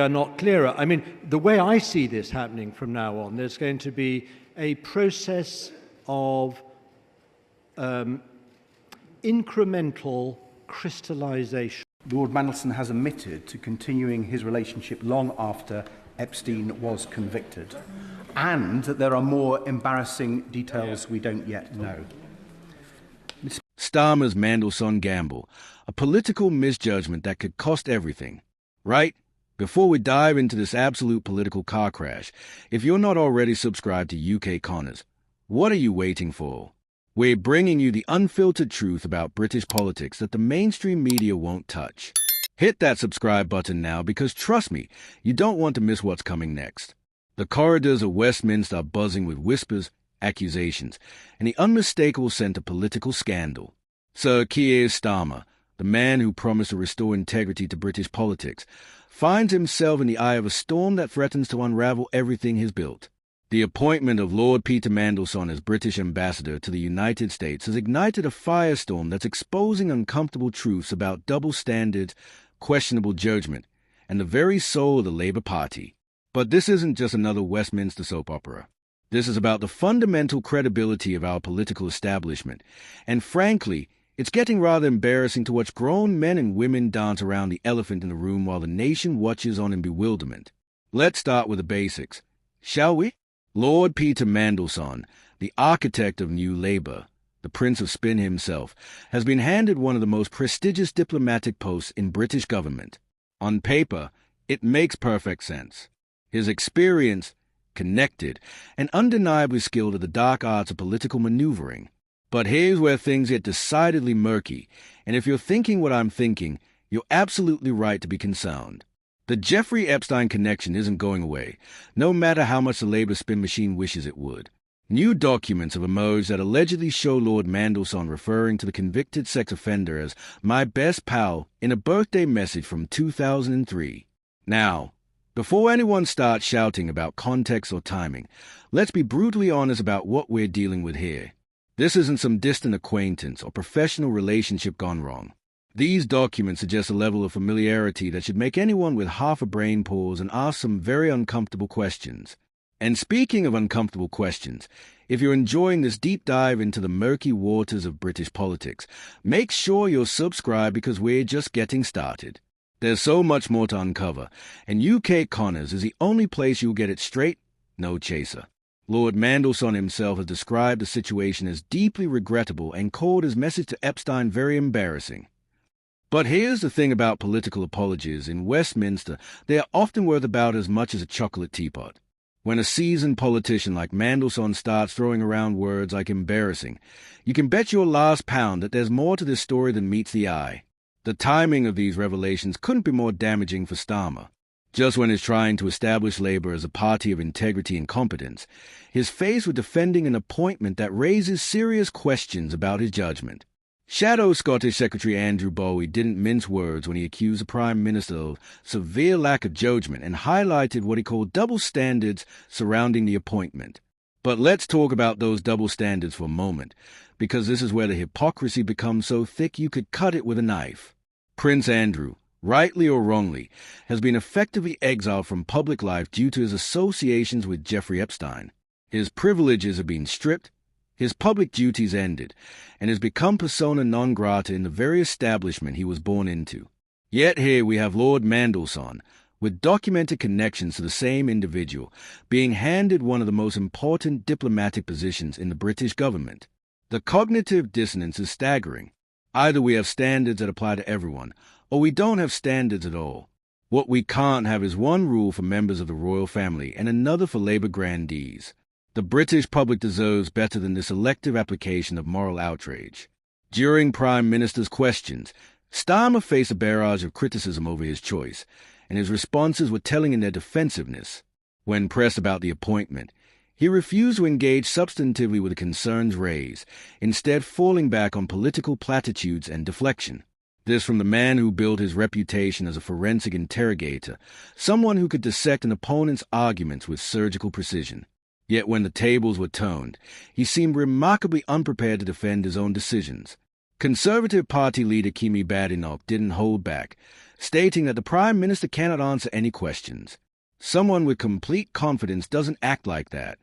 are not clearer. I mean, the way I see this happening from now on, there's going to be a process of incremental crystallization. Lord Mandelson has admitted to continuing his relationship long after Epstein was convicted, and that there are more embarrassing details we don't yet know. Starmer's Mandelson gamble, a political misjudgment that could cost everything. Right? Before we dive into this absolute political car crash, if you're not already subscribed to UK Connors, what are you waiting for? We're bringing you the unfiltered truth about British politics that the mainstream media won't touch. Hit that subscribe button now because trust me, you don't want to miss what's coming next. The corridors of Westminster are buzzing with whispers, accusations, and the unmistakable scent of political scandal. Sir Keir Starmer, the man who promised to restore integrity to British politics, finds himself in the eye of a storm that threatens to unravel everything he's built. The appointment of Lord Peter Mandelson as British ambassador to the United States has ignited a firestorm that's exposing uncomfortable truths about double standards, questionable judgment, and the very soul of the Labour Party. But this isn't just another Westminster soap opera. This is about the fundamental credibility of our political establishment, and frankly, it's getting rather embarrassing to watch grown men and women dance around the elephant in the room while the nation watches on in bewilderment. Let's start with the basics, shall we? Lord Peter Mandelson, the architect of New Labour, the Prince of Spin himself, has been handed one of the most prestigious diplomatic posts in British government. On paper, it makes perfect sense. His experience, connected, and undeniably skilled at the dark arts of political maneuvering. But here's where things get decidedly murky, and if you're thinking what I'm thinking, you're absolutely right to be concerned. The Jeffrey Epstein connection isn't going away, no matter how much the Labour spin machine wishes it would. New documents have emerged that allegedly show Lord Mandelson referring to the convicted sex offender as "my best pal" in a birthday message from 2003. Now, before anyone starts shouting about context or timing, let's be brutally honest about what we're dealing with here. This isn't some distant acquaintance or professional relationship gone wrong. These documents suggest a level of familiarity that should make anyone with half a brain pause and ask some very uncomfortable questions. And speaking of uncomfortable questions, if you're enjoying this deep dive into the murky waters of British politics, make sure you're subscribed because we're just getting started. There's so much more to uncover, and UK Connors is the only place you'll get it straight, no chaser. Lord Mandelson himself has described the situation as deeply regrettable and called his message to Epstein very embarrassing. But here's the thing about political apologies. In Westminster, they are often worth about as much as a chocolate teapot. When a seasoned politician like Mandelson starts throwing around words like embarrassing, you can bet your last pound that there's more to this story than meets the eye. The timing of these revelations couldn't be more damaging for Starmer. Just when he's trying to establish Labour as a party of integrity and competence, he's faced with defending an appointment that raises serious questions about his judgment. Shadow Scottish Secretary Andrew Bowie didn't mince words when he accused the Prime Minister of severe lack of judgment and highlighted what he called double standards surrounding the appointment. But let's talk about those double standards for a moment, because this is where the hypocrisy becomes so thick you could cut it with a knife. Prince Andrew, rightly or wrongly, has been effectively exiled from public life due to his associations with Jeffrey Epstein. His privileges have been stripped, his public duties ended, and has become persona non grata in the very establishment he was born into. Yet here we have Lord Mandelson, with documented connections to the same individual, being handed one of the most important diplomatic positions in the British government. The cognitive dissonance is staggering. Either we have standards that apply to everyone, or we don't have standards at all. What we can't have is one rule for members of the royal family and another for Labour grandees. The British public deserves better than this elective application of moral outrage. During Prime Minister's questions, Starmer faced a barrage of criticism over his choice, and his responses were telling in their defensiveness. When pressed about the appointment, he refused to engage substantively with the concerns raised, instead falling back on political platitudes and deflection. This from the man who built his reputation as a forensic interrogator, someone who could dissect an opponent's arguments with surgical precision. Yet when the tables were turned, he seemed remarkably unprepared to defend his own decisions. Conservative Party leader Kimi Badenoch didn't hold back, stating that the Prime Minister cannot answer any questions. Someone with complete confidence doesn't act like that.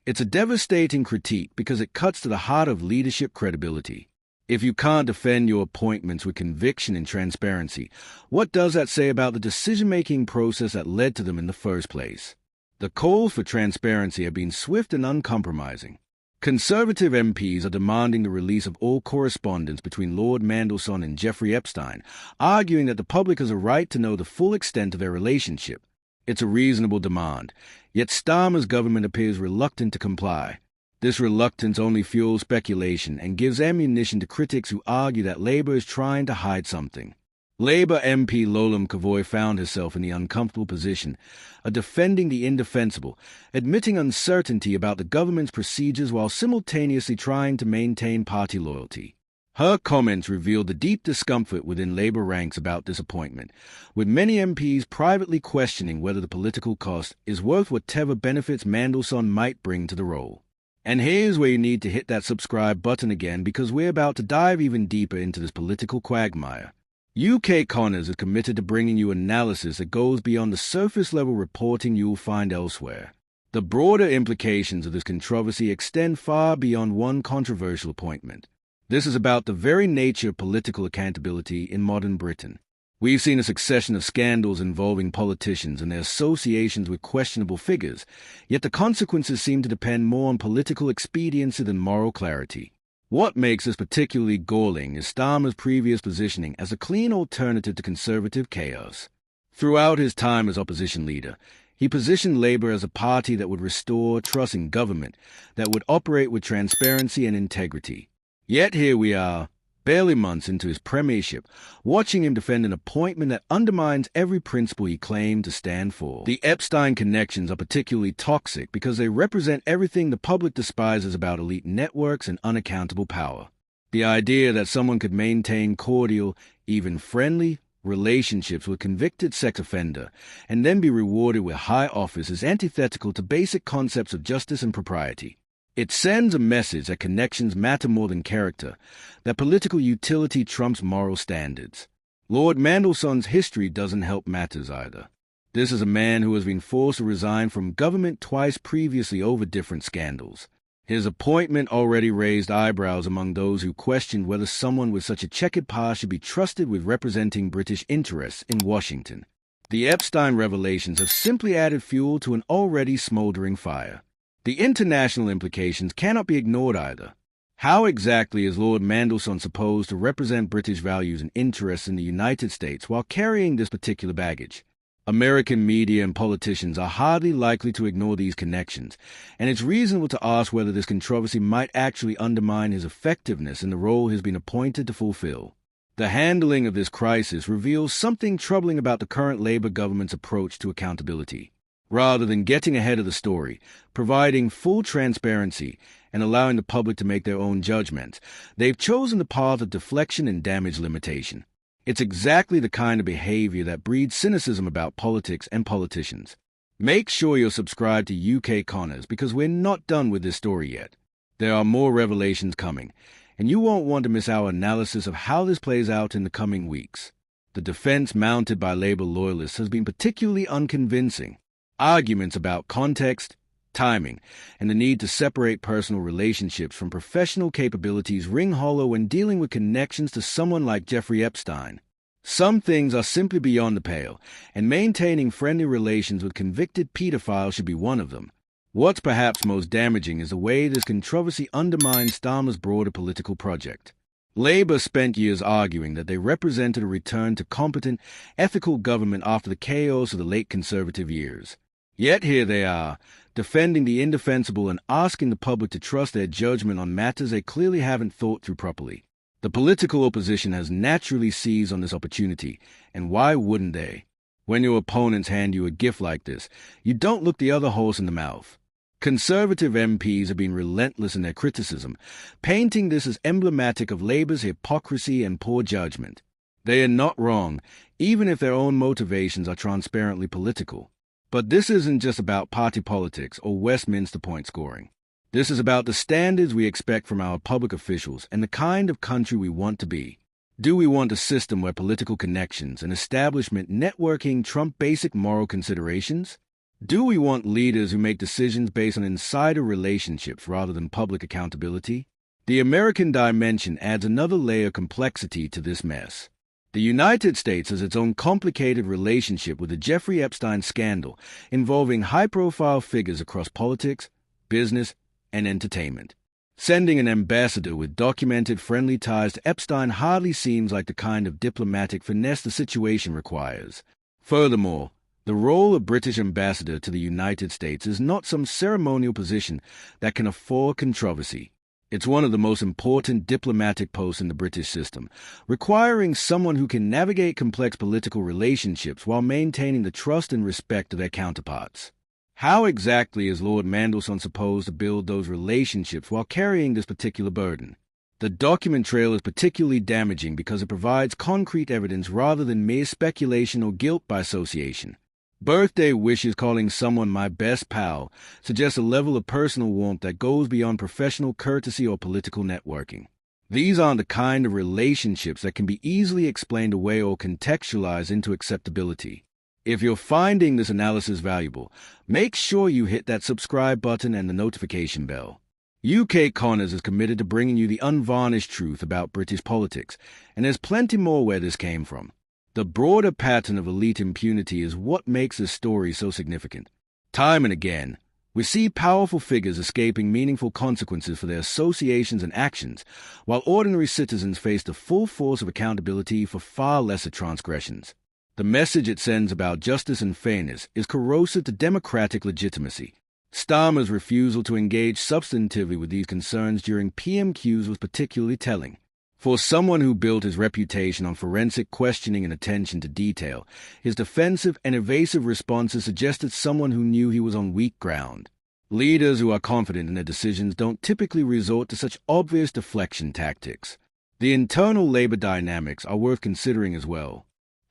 It's a devastating critique because it cuts to the heart of leadership credibility. If you can't defend your appointments with conviction and transparency, what does that say about the decision-making process that led to them in the first place? The calls for transparency have been swift and uncompromising. Conservative MPs are demanding the release of all correspondence between Lord Mandelson and Jeffrey Epstein, arguing that the public has a right to know the full extent of their relationship. It's a reasonable demand, yet Starmer's government appears reluctant to comply. This reluctance only fuels speculation and gives ammunition to critics who argue that Labour is trying to hide something. Labour MP Lolam Kavoy found herself in the uncomfortable position of defending the indefensible, admitting uncertainty about the government's procedures while simultaneously trying to maintain party loyalty. Her comments revealed the deep discomfort within Labour ranks about this appointment, with many MPs privately questioning whether the political cost is worth whatever benefits Mandelson might bring to the role. And here's where you need to hit that subscribe button again, because we're about to dive even deeper into this political quagmire. UK Connors is committed to bringing you analysis that goes beyond the surface-level reporting you will find elsewhere. The broader implications of this controversy extend far beyond one controversial appointment. This is about the very nature of political accountability in modern Britain. We've seen a succession of scandals involving politicians and their associations with questionable figures, yet the consequences seem to depend more on political expediency than moral clarity. What makes this particularly galling is Starmer's previous positioning as a clean alternative to Conservative chaos. Throughout his time as opposition leader, he positioned Labour as a party that would restore trust in government, that would operate with transparency and integrity. Yet here we are, barely months into his premiership, watching him defend an appointment that undermines every principle he claimed to stand for. The Epstein connections are particularly toxic because they represent everything the public despises about elite networks and unaccountable power. The idea that someone could maintain cordial, even friendly, relationships with a convicted sex offender and then be rewarded with high office is antithetical to basic concepts of justice and propriety. It sends a message that connections matter more than character, that political utility trumps moral standards. Lord Mandelson's history doesn't help matters either. This is a man who has been forced to resign from government twice previously over different scandals. His appointment already raised eyebrows among those who questioned whether someone with such a checkered past should be trusted with representing British interests in Washington. The Epstein revelations have simply added fuel to an already smoldering fire. The international implications cannot be ignored either. How exactly is Lord Mandelson supposed to represent British values and interests in the United States while carrying this particular baggage? American media and politicians are hardly likely to ignore these connections, and it's reasonable to ask whether this controversy might actually undermine his effectiveness in the role he has been appointed to fulfill. The handling of this crisis reveals something troubling about the current Labour government's approach to accountability. Rather than getting ahead of the story, providing full transparency, and allowing the public to make their own judgments, they've chosen the path of deflection and damage limitation. It's exactly the kind of behavior that breeds cynicism about politics and politicians. Make sure you're subscribed to UK Connors, because we're not done with this story yet. There are more revelations coming, and you won't want to miss our analysis of how this plays out in the coming weeks. The defense mounted by Labour loyalists has been particularly unconvincing. Arguments about context, timing, and the need to separate personal relationships from professional capabilities ring hollow when dealing with connections to someone like Jeffrey Epstein. Some things are simply beyond the pale, and maintaining friendly relations with convicted pedophiles should be one of them. What's perhaps most damaging is the way this controversy undermines Starmer's broader political project. Labour spent years arguing that they represented a return to competent, ethical government after the chaos of the late Conservative years. Yet here they are, defending the indefensible and asking the public to trust their judgment on matters they clearly haven't thought through properly. The political opposition has naturally seized on this opportunity, and why wouldn't they? When your opponents hand you a gift like this, you don't look the other horse in the mouth. Conservative MPs have been relentless in their criticism, painting this as emblematic of Labour's hypocrisy and poor judgment. They are not wrong, even if their own motivations are transparently political. But this isn't just about party politics or Westminster point scoring. This is about the standards we expect from our public officials and the kind of country we want to be. Do we want a system where political connections and establishment networking trump basic moral considerations? Do we want leaders who make decisions based on insider relationships rather than public accountability? The American dimension adds another layer of complexity to this mess. The United States has its own complicated relationship with the Jeffrey Epstein scandal involving high-profile figures across politics, business, and entertainment. Sending an ambassador with documented friendly ties to Epstein hardly seems like the kind of diplomatic finesse the situation requires. Furthermore, the role of British ambassador to the United States is not some ceremonial position that can afford controversy. It's one of the most important diplomatic posts in the British system, requiring someone who can navigate complex political relationships while maintaining the trust and respect of their counterparts. How exactly is Lord Mandelson supposed to build those relationships while carrying this particular burden? The document trail is particularly damaging because it provides concrete evidence rather than mere speculation or guilt by association. Birthday wishes calling someone my best pal suggests a level of personal warmth that goes beyond professional courtesy or political networking. These aren't the kind of relationships that can be easily explained away or contextualized into acceptability. If you're finding this analysis valuable, make sure you hit that subscribe button and the notification bell. UK Connors is committed to bringing you the unvarnished truth about British politics, and there's plenty more where this came from. The broader pattern of elite impunity is what makes this story so significant. Time and again, we see powerful figures escaping meaningful consequences for their associations and actions, while ordinary citizens face the full force of accountability for far lesser transgressions. The message it sends about justice and fairness is corrosive to democratic legitimacy. Starmer's refusal to engage substantively with these concerns during PMQs was particularly telling. For someone who built his reputation on forensic questioning and attention to detail, his defensive and evasive responses suggested someone who knew he was on weak ground. Leaders who are confident in their decisions don't typically resort to such obvious deflection tactics. The internal labor dynamics are worth considering as well.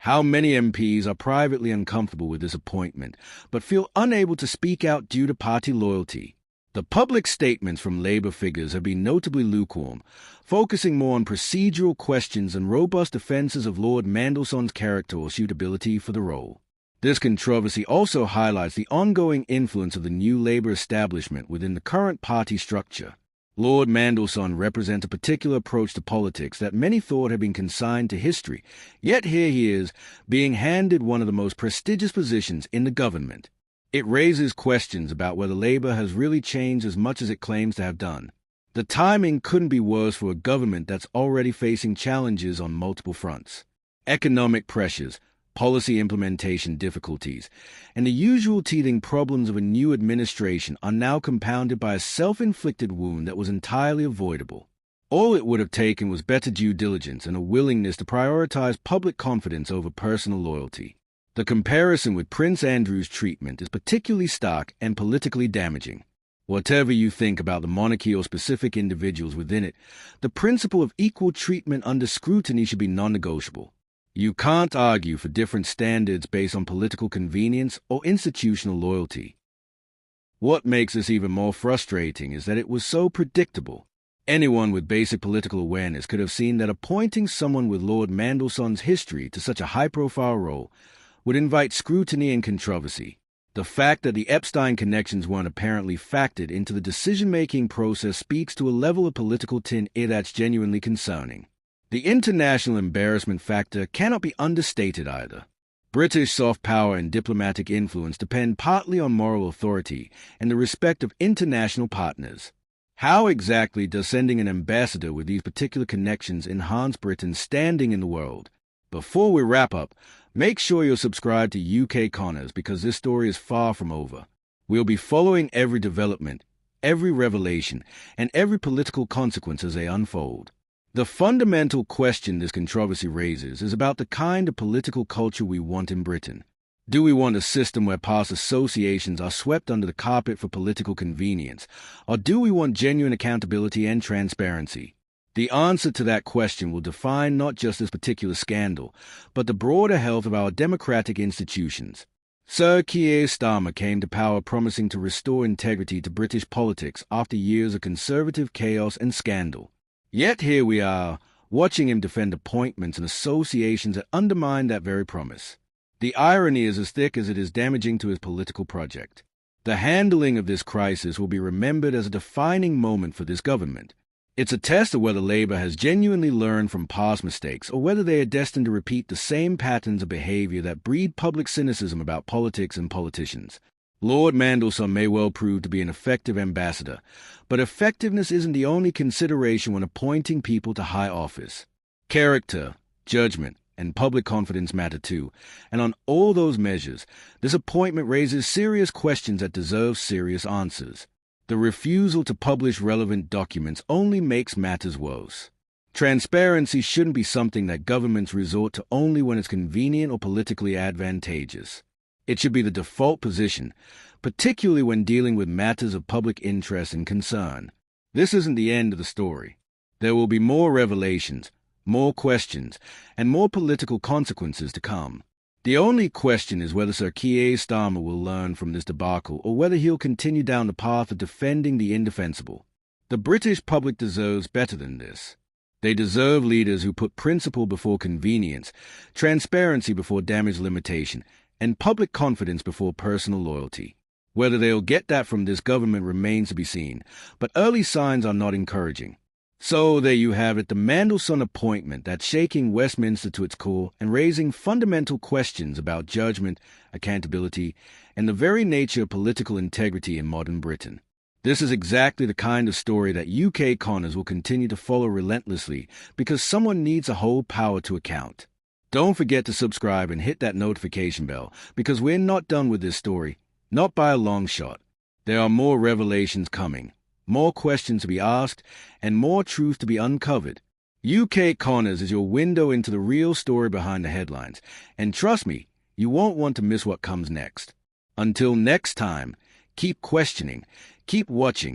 How many MPs are privately uncomfortable with this appointment, but feel unable to speak out due to party loyalty? The public statements from Labour figures have been notably lukewarm, focusing more on procedural questions and robust defences of Lord Mandelson's character or suitability for the role. This controversy also highlights the ongoing influence of the new Labour establishment within the current party structure. Lord Mandelson represents a particular approach to politics that many thought had been consigned to history, yet here he is, being handed one of the most prestigious positions in the government. It raises questions about whether Labour has really changed as much as it claims to have done. The timing couldn't be worse for a government that's already facing challenges on multiple fronts. Economic pressures, policy implementation difficulties, and the usual teething problems of a new administration are now compounded by a self-inflicted wound that was entirely avoidable. All it would have taken was better due diligence and a willingness to prioritize public confidence over personal loyalty. The comparison with Prince Andrew's treatment is particularly stark and politically damaging. Whatever you think about the monarchy or specific individuals within it, the principle of equal treatment under scrutiny should be non-negotiable. You can't argue for different standards based on political convenience or institutional loyalty. What makes this even more frustrating is that it was so predictable. Anyone with basic political awareness could have seen that appointing someone with Lord Mandelson's history to such a high-profile role would invite scrutiny and controversy. The fact that the Epstein connections weren't apparently factored into the decision-making process speaks to a level of political tin air that's genuinely concerning. The international embarrassment factor cannot be understated either. British soft power and diplomatic influence depend partly on moral authority and the respect of international partners. How exactly does sending an ambassador with these particular connections enhance Britain's standing in the world? Before we wrap up, make sure you're subscribed to UK Connors because this story is far from over. We'll be following every development, every revelation, and every political consequence as they unfold. The fundamental question this controversy raises is about the kind of political culture we want in Britain. Do we want a system where past associations are swept under the carpet for political convenience, or do we want genuine accountability and transparency? The answer to that question will define not just this particular scandal, but the broader health of our democratic institutions. Sir Keir Starmer came to power promising to restore integrity to British politics after years of conservative chaos and scandal. Yet here we are, watching him defend appointments and associations that undermine that very promise. The irony is as thick as it is damaging to his political project. The handling of this crisis will be remembered as a defining moment for this government. It's a test of whether Labour has genuinely learned from past mistakes or whether they are destined to repeat the same patterns of behaviour that breed public cynicism about politics and politicians. Lord Mandelson may well prove to be an effective ambassador, but effectiveness isn't the only consideration when appointing people to high office. Character, judgment, and public confidence matter too, and on all those measures, this appointment raises serious questions that deserve serious answers. The refusal to publish relevant documents only makes matters worse. Transparency shouldn't be something that governments resort to only when it's convenient or politically advantageous. It should be the default position, particularly when dealing with matters of public interest and concern. This isn't the end of the story. There will be more revelations, more questions, and more political consequences to come. The only question is whether Sir Keir Starmer will learn from this debacle or whether he'll continue down the path of defending the indefensible. The British public deserves better than this. They deserve leaders who put principle before convenience, transparency before damage limitation, and public confidence before personal loyalty. Whether they'll get that from this government remains to be seen, but early signs are not encouraging. So there you have it, the Mandelson appointment that's shaking Westminster to its core and raising fundamental questions about judgment, accountability, and the very nature of political integrity in modern Britain. This is exactly the kind of story that UK Connors will continue to follow relentlessly because someone needs to hold power to account. Don't forget to subscribe and hit that notification bell because we're not done with this story, not by a long shot. There are more revelations coming. More questions to be asked, and more truth to be uncovered. UK Connors is your window into the real story behind the headlines, and trust me, you won't want to miss what comes next. Until next time, keep questioning, keep watching,